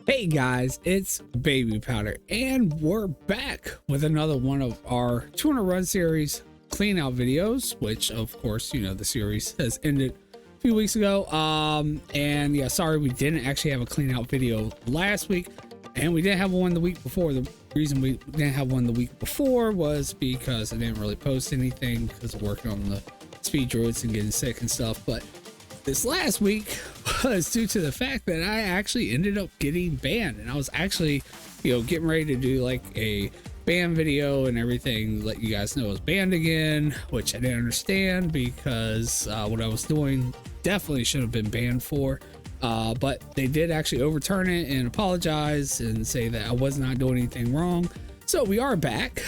Hey guys, it's Babypowder, and we're back with another one of our 200 run series clean out videos, which of course, you know, the series has ended a few weeks ago. And yeah, sorry we didn't actually have a clean out video last week, and we didn't have one the week before. The reason we didn't have one the week before was because I didn't really post anything because of working on the speed druids and getting sick and stuff. But this last week was due to the fact that I actually ended up getting banned, and I was actually, you know, getting ready to do like a ban video and everything, let you guys know I was banned again, which I didn't understand because what I was doing definitely should have been banned for. But they did actually overturn it and apologize and say that I was not doing anything wrong. So we are back.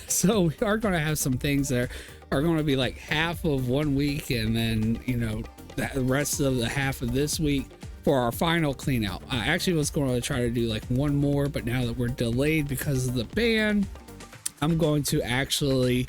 So we are going to have some things that are going to be like half of 1 week, and then, you know, the rest of the half of this week for our final clean out. I actually was going to try to do like one more, but now that we're delayed because of the ban, I'm going to actually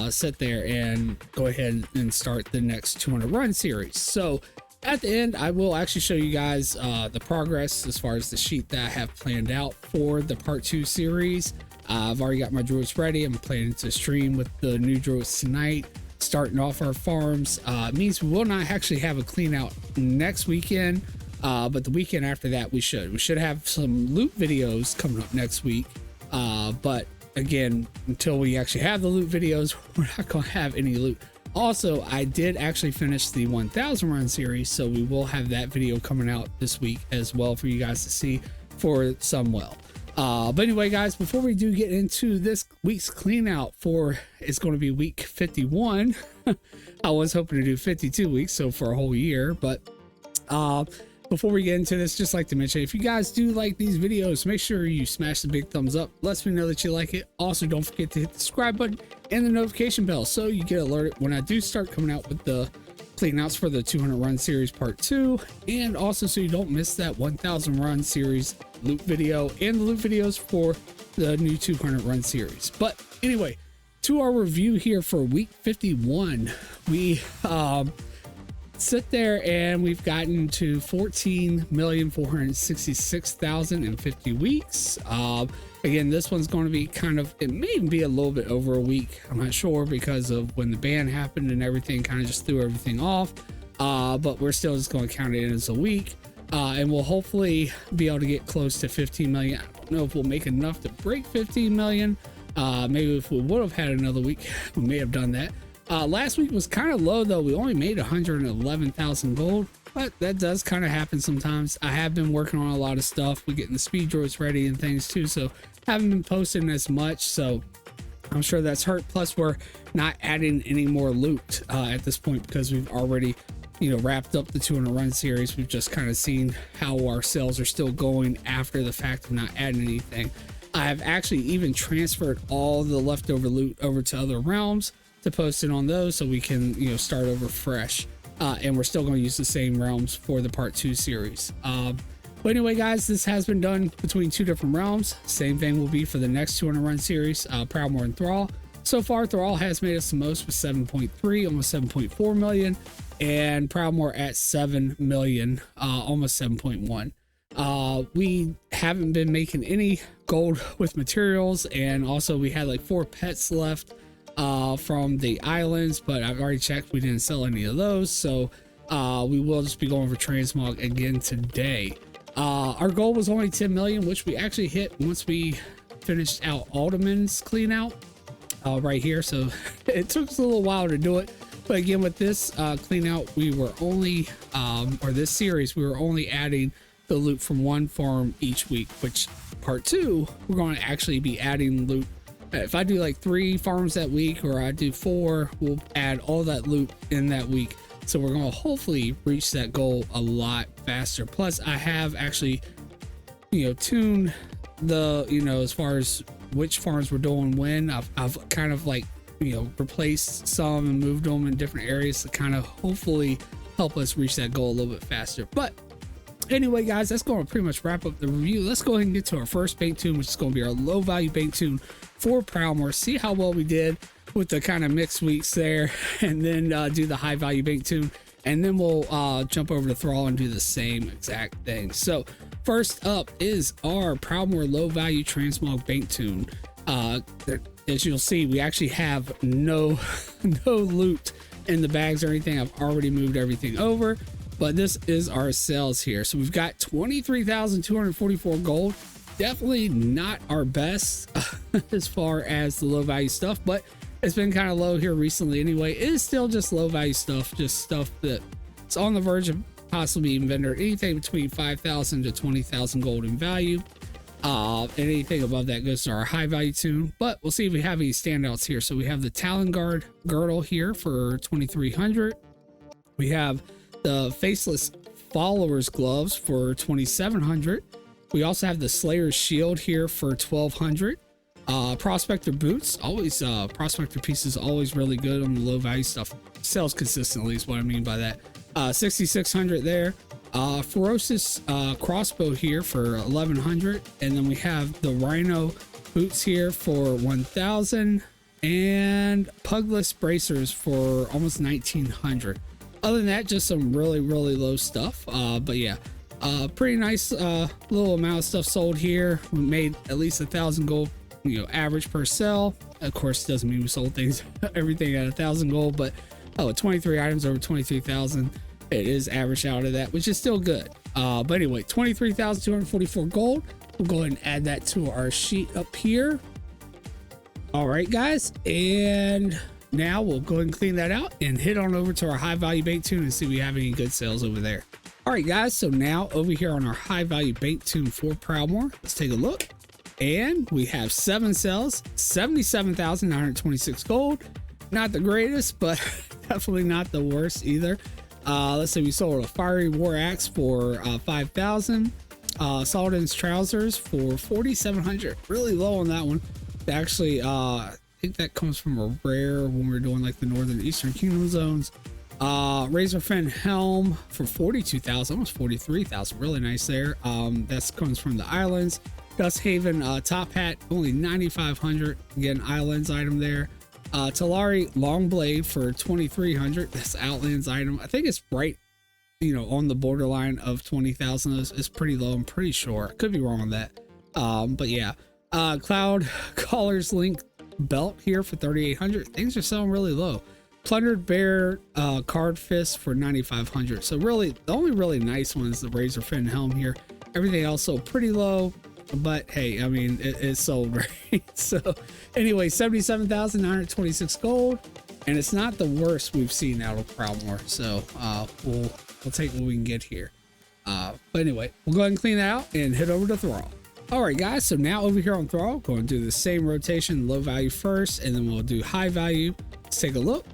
sit there and go ahead and start the next 200 run series. So at the end, I will actually show you guys the progress as far as the sheet that I have planned out for the part 2 series. I've already got my druids ready. I'm planning to stream with the new druids tonight, starting off our farms. It means we will not actually have a clean out next weekend, but the weekend after that we should have some loot videos coming up next week. But again, until we actually have the loot videos, we're not going to have any loot. Also, I did actually finish the 1000 run series, so we will have that video coming out this week as well for you guys to see for some well. But anyway, guys, before we do get into this week's clean out for, it's going to be week 51. I was hoping to do 52 weeks, so for a whole year. But before we get into this, just like to mention, if you guys do like these videos, make sure you smash the big thumbs up. Lets me know that you like it. Also, don't forget to hit the subscribe button and the notification bell so you get alerted when I do start coming out with the clean outs for the 200 run series part 2, and also so you don't miss that 1000 run series loot video and the loot videos for the new 200 run series. But anyway, to our review here for week 51, we sit there and we've gotten to 14,466,050 weeks. Again, this one's going to be kind of, it may even be a little bit over a week, I'm not sure, because of when the ban happened and everything kind of just threw everything off. But we're still just going to count it in as a week, and we'll hopefully be able to get close to 15 million. I don't know if we'll make enough to break 15 million. Maybe if we would have had another week, we may have done that. Last week was kind of low though. We only made 111,000 gold, but that does kind of happen sometimes. I have been working on a lot of stuff. We're getting the speed droids ready and things too, so haven't been posting as much, so I'm sure that's hurt. Plus we're not adding any more loot at this point because we've already, you know, wrapped up the 200 run series. We've just kind of seen how our sales are still going after the fact of not adding anything. I have actually even transferred all the leftover loot over to other realms to post it on those so we can, you know, start over fresh. And we're still going to use the same realms for the part 2 series. But anyway, guys, this has been done between 2 different realms. Same thing will be for the next 200 run series, Proudmoore and Thrall. So far, Thrall has made us the most with 7.3, almost 7.4 million, and Proudmoore at 7 million, almost 7.1. We haven't been making any gold with materials, and also we had like 4 pets left from the islands, but I've already checked, we didn't sell any of those, so we will just be going for transmog again today. Our goal was only 10 million, which we actually hit once we finished out Alderman's clean out right here, so it took us a little while to do it. But again, with this clean out, we were only or this series, we were only adding the loot from 1 farm each week, which part 2 we're going to actually be adding loot. If I do like 3 farms that week, or I do 4, we'll add all that loot in that week. So we're going to hopefully reach that goal a lot faster. Plus I have actually, you know, tuned the, you know, as far as which farms we're doing when. I've kind of like, you know, replaced some and moved them in different areas to kind of hopefully help us reach that goal a little bit faster. But anyway, guys, that's going to pretty much wrap up the review. Let's go ahead and get to our first bank tune, which is going to be our low value bank tune for Proudmoore. See how well we did with the kind of mixed weeks there, and then do the high value bank tune, and then we'll jump over to Thrall and do the same exact thing. So First up is our Proudmoore low value transmog bank tune. As you'll see, we actually have no loot in the bags or anything. I've already moved everything over, but this is our sales here. So we've got 23,244 gold. Definitely not our best as far as the low value stuff, but it's been kind of low here recently anyway. It is still just low value stuff, just stuff that's on the verge of possibly even vendor, anything between 5,000 to 20,000 gold in value. Anything above that goes to our high value tune, but we'll see if we have any standouts here. So we have the Talon Guard girdle here for 2,300. We have the Faceless Followers gloves for 2,700. We also have the Slayer's shield here for 1,200. Prospector boots, always prospector pieces, always really good on the low value stuff. Sells consistently is what I mean by that. 6,600 there. Ferocious crossbow here for 1,100, and then we have the Rhino boots here for 1,000, and Pugless bracers for almost 1,900. Other than that, just some really low stuff. But yeah, pretty nice little amount of stuff sold here. We made at least 1,000 gold, you know, average per sell. Of course, doesn't mean we sold things everything at 1,000 gold, but 23 items over 23,000. It is averaged out of that, which is still good. But anyway, 23,244 gold. We'll go ahead and add that to our sheet up here. All right, guys, and now we'll go ahead and clean that out and head on over to our high value bank tune and see if we have any good sales over there. All right, guys, so now over here on our high value bank tune for Proudmoore, let's take a look. And we have 7 sales, 77,926 gold. Not the greatest, but definitely not the worst either. Let's say we sold a fiery war axe for 5,000. Saladin's trousers for 4,700. Really low on that one. Actually, I think that comes from a rare when we're doing like the Northern Eastern Kingdom zones. Razorfin helm for 42,000, almost 43,000. Really nice there. That comes from the islands. Dusthaven top hat, only 9,500. Again, islands item there. Talari long blade for 2,300. That's Outlands item. I think it's right, you know, on the borderline of 20,000. It's pretty low, I'm pretty sure. Could be wrong on that. But yeah, Cloud Caller's Link belt here for 3,800. Things are selling really low. Plundered Bear card fist for 9,500. So really, the only really nice one is the Razorfin helm here. Everything else sold pretty low. But hey, I mean, it's sold, right? So anyway, 77,926 gold, and it's not the worst we've seen out of Proudmoore. So we'll take what we can get here. But anyway, we'll go ahead and clean that out and head over to Thrall. All right, guys, so now over here on Thrall, going to do the same rotation, low value first, and then we'll do high value. Let's take a look.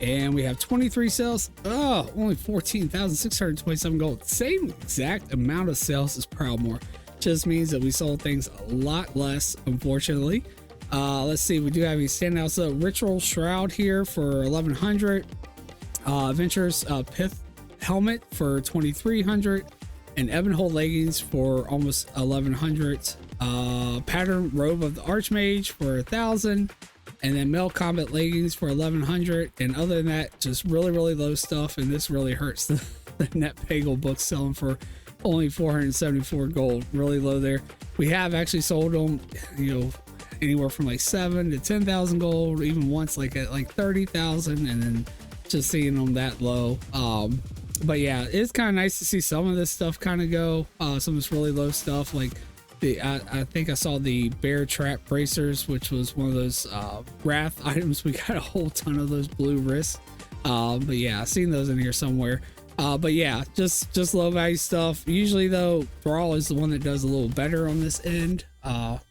And we have 23 sales. Oh, only 14,627 gold. Same exact amount of sales as Proudmoore. Just means that we sold things a lot less, unfortunately. Let's see, we do have any standouts. So Ritual Shroud here for 1,100. Adventures Pith helmet for 2,300, and Ebonhold leggings for almost 1,100. Pattern robe of the Archmage for 1,000, and then Male Combat leggings for 1,100. And other than that, just really low stuff. And this really hurts the Net Pagel book selling for only 474 gold. Really low there. We have actually sold them, you know, anywhere from like 7 to 10,000 gold, even once like at like 30,000, and then just seeing them that low. But yeah, it's kind of nice to see some of this stuff kind of go. Some of this really low stuff, like I think I saw the bear trap bracers, which was one of those wrath items. We got a whole ton of those blue wrists. But yeah, I've seen those in here somewhere. But yeah, just low value stuff. Usually though, Thrall is the one that does a little better on this end.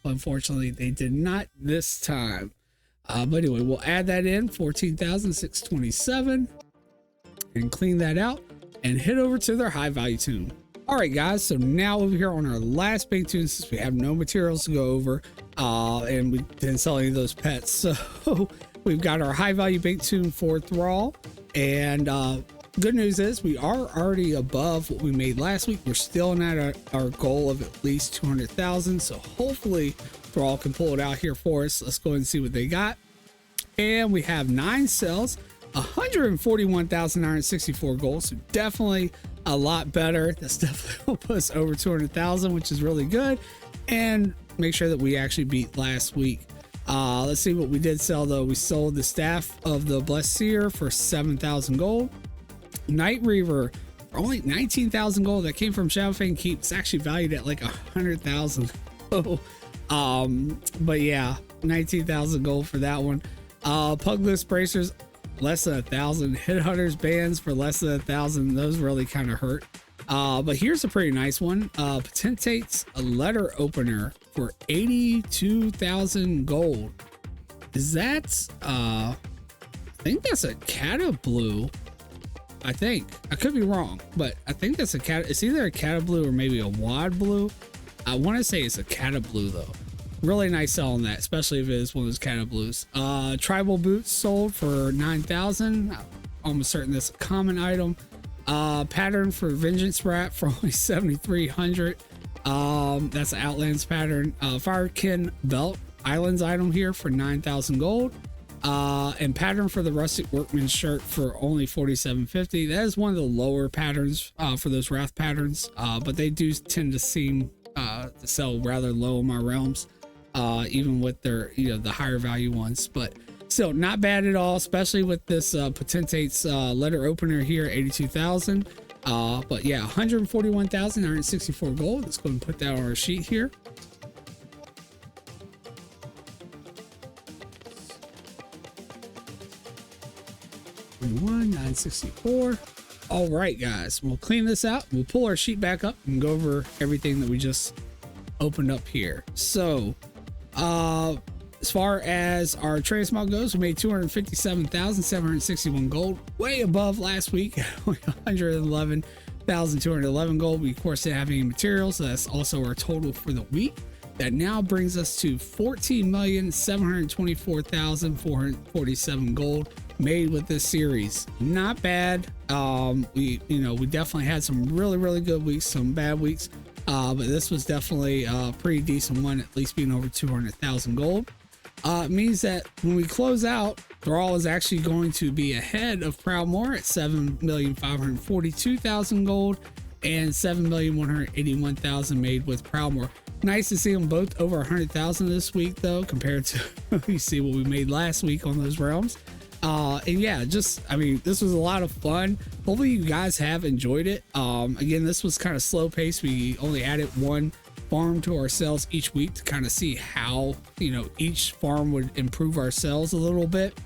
Unfortunately, they did not this time. But anyway, we'll add that in, 14,627, and clean that out and head over to their high value tune. All right, guys, so now over here on our last big tune, since we have no materials to go over, and we didn't sell any of those pets, so we've got our high value big tune for Thrall. And good news is we are already above what we made last week. We're still not at our goal of at least 200,000, so hopefully Thrall can pull it out here for us. Let's go ahead and see what they got. And we have 9 cells, 141,964 gold. So definitely a lot better. That's definitely will put us over 200,000, which is really good. And make sure that we actually beat last week. Let's see what we did sell though. We sold the staff of the Blessed Seer for 7,000 gold. Night Reaver for only 19,000 gold. That came from Shadowfang Keep. It's actually valued at like 100,000. But yeah, 19,000 gold for that one. Pugless Bracers, less than 1,000. Hit Hunters bands for less than 1,000. Those really kind of hurt. But here's a pretty nice one. Potentate's a letter opener for 82,000 gold. Is that I think that's a Cata Blue. I think I could be wrong, but I think that's a cat. It's either a Cata Blue or maybe a Wad Blue. I want to say it's a Cata Blue though. Really nice sell on that, especially if it is one of those Cata Blues. Tribal Boots sold for 9,000. I'm almost certain that's a common item. Pattern for Vengeance Wrap for only 7,300. That's an Outlands pattern. Firekin Belt Islands item here for 9,000 gold. And pattern for the Rustic Workman's shirt for only 4,750. That is one of the lower patterns for those Wrath patterns, but they do tend to seem to sell rather low in my realms, even with their, you know, the higher value ones. But still not bad at all, especially with this Potentate's letter opener here, 82,000. But yeah, 141,964 gold. Let's go and put that on our sheet here. $964. All right, guys, we'll clean this out. We'll pull our sheet back up and go over everything that we just opened up here. So as far as our transmog goes, we made 257,761 gold, way above last week. 111,211 gold. We of course didn't have any materials, so that's also our total for the week. That now brings us to 14,724,447 gold made with this series. Not bad. We definitely had some really good weeks, some bad weeks, but this was definitely a pretty decent one, at least being over 200,000 gold. It means that when we close out, Thrall is actually going to be ahead of Proudmoore at 7,542,000 gold and 7,181,000 made with Proudmoore. Nice to see them both over 100,000 this week though, compared to you see what we made last week on those realms. And yeah, just, I mean, this was a lot of fun. Hopefully you guys have enjoyed it. Again, this was kind of slow paced. We only added one farm to our cells each week to kind of see how, you know, each farm would improve our cells a little bit.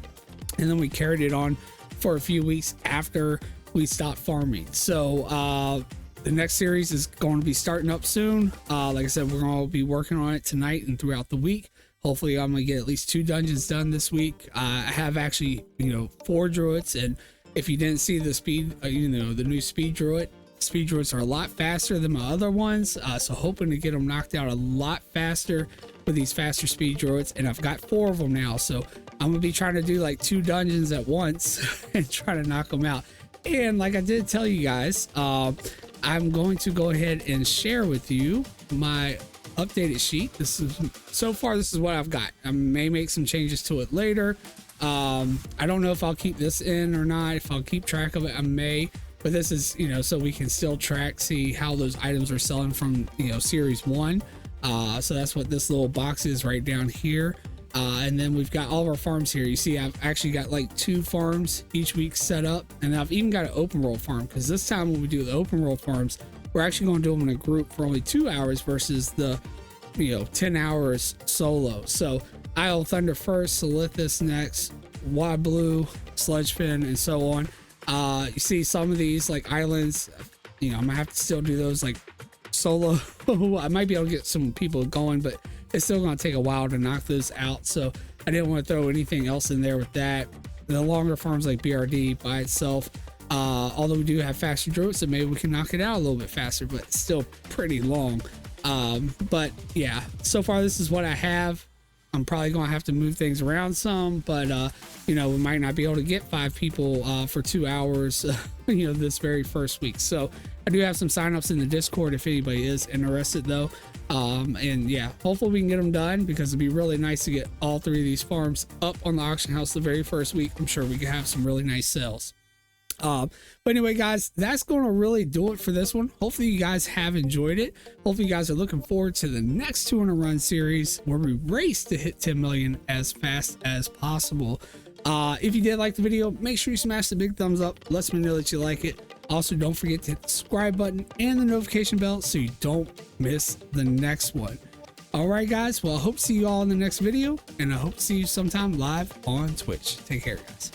And then we carried it on for a few weeks after we stopped farming. So, the next series is going to be starting up soon. Like I said, we're going to be working on it tonight and throughout the week. Hopefully I'm going to get at least 2 dungeons done this week. I have actually, 4 druids. And if you didn't see the speed, the new speed druids are a lot faster than my other ones. So hoping to get them knocked out a lot faster with these faster speed druids. And I've got 4 of them now. So I'm going to be trying to do like 2 dungeons at once and try to knock them out. And like I did tell you guys, I'm going to go ahead and share with you my updated sheet. So far this is what I've got. I may make some changes to it later. I don't know if I'll keep this in or not. If I'll keep track of it, I may, but this is, so we can still see how those items are selling from, series 1. So that's what this little box is right down here. And then we've got all of our farms here. You see, I've actually got like 2 farms each week set up, and I've even got an open world farm, because this time when we do the open world farms, we're actually going to do them in a group for only 2 hours versus the 10 hours solo. So Isle of Thunder first, Solithus next, Wad Blue, Sludgefin, and so on. You see some of these like islands, I'm gonna have to still do those like solo. I might be able to get some people going, but it's still going to take a while to knock those out. So I didn't want to throw anything else in there with that. The longer farms like BRD by itself, although we do have faster druids, so maybe we can knock it out a little bit faster, but it's still pretty long. But yeah, so far this is what I have. I'm probably going to have to move things around some, but we might not be able to get 5 people for 2 hours, this very first week. So I do have some signups in the Discord if anybody is interested though. And yeah, hopefully we can get them done, because it'd be really nice to get all 3 of these farms up on the auction house the very first week. I'm sure we can have some really nice sales. But anyway, guys, that's going to really do it for this one. Hopefully you guys have enjoyed it. Hopefully you guys are looking forward to the next 200 run series, where we race to hit 10 million as fast as possible. If you did like the video, make sure you smash the big thumbs up. Lets me know that you like it. Also, don't forget to hit the subscribe button and the notification bell so you don't miss the next one. All right, guys. Well, I hope to see you all in the next video, and I hope to see you sometime live on Twitch. Take care, guys.